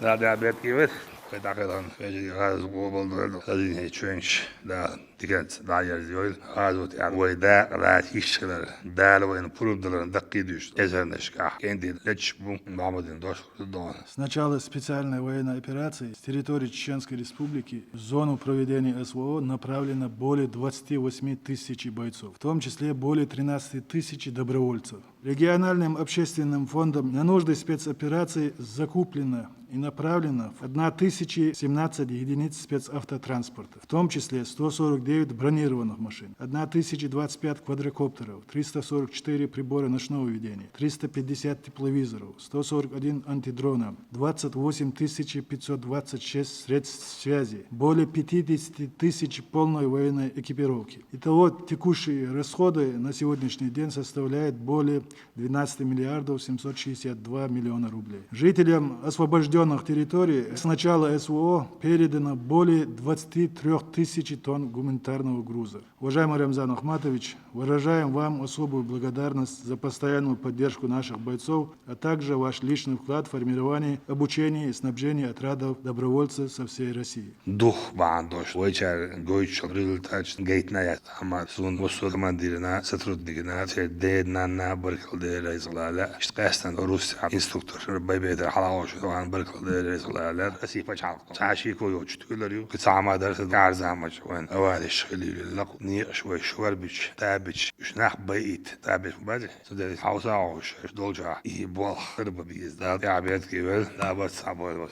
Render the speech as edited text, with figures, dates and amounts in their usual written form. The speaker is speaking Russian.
ده بيت كيف بتاعكم في هذا قبل هذه تشينش ده تكنت ده يرزيول هذا يعني ويدا لا يشتغل ده لو إن بروف دلنا دقيقش إذا نشكح كندي ليش بو محمد دوش دون. С начала специальной военной операции с территории Чеченской Республики в зону проведения СВО направлено более 28 тысяч бойцов, в том числе более 13 тысяч добровольцев. Региональным общественным фондом на нужды спецоперации закуплено и направлено в 1017 единиц спецавтотранспорта, в том числе 149 бронированных машин, 1025 квадрокоптеров, 344 прибора ночного видения, 350 тепловизоров, 141 антидрона, 28 526 средств связи, более 50 тысяч полной военной экипировки. Итого текущие расходы на сегодняшний день составляют более 12 миллиардов 762 миллиона рублей. Жителям освобожденных территорий с начала СВО передано более 23 тысяч тонн гуманитарного груза. Уважаемый Рамзан Ахматович, выражаем вам особую благодарность за постоянную поддержку наших бойцов, а также ваш личный вклад в формирование, обучение и снабжение отрядов добровольцев со всей России. Дух бандош, войчар, гойчал, результат, гейтная, ама, сун, восу, командирина, сотрудникина, дедна, на, баркал, дера, излаля, шткастан, рус, инструктор, байбеда, халауш, ван, баркал, дера, излаля, асипа, чал, чаши, койоч, тюларю, кцама, дарс, гарзамач, ван, авариш, خليل لق نيش وشوار بيش تابش شناح بيت تابش بعد سدري حوسا عوش دولجا يبوخ خرب بيزداد يا عبيد كيبل لا بس صعب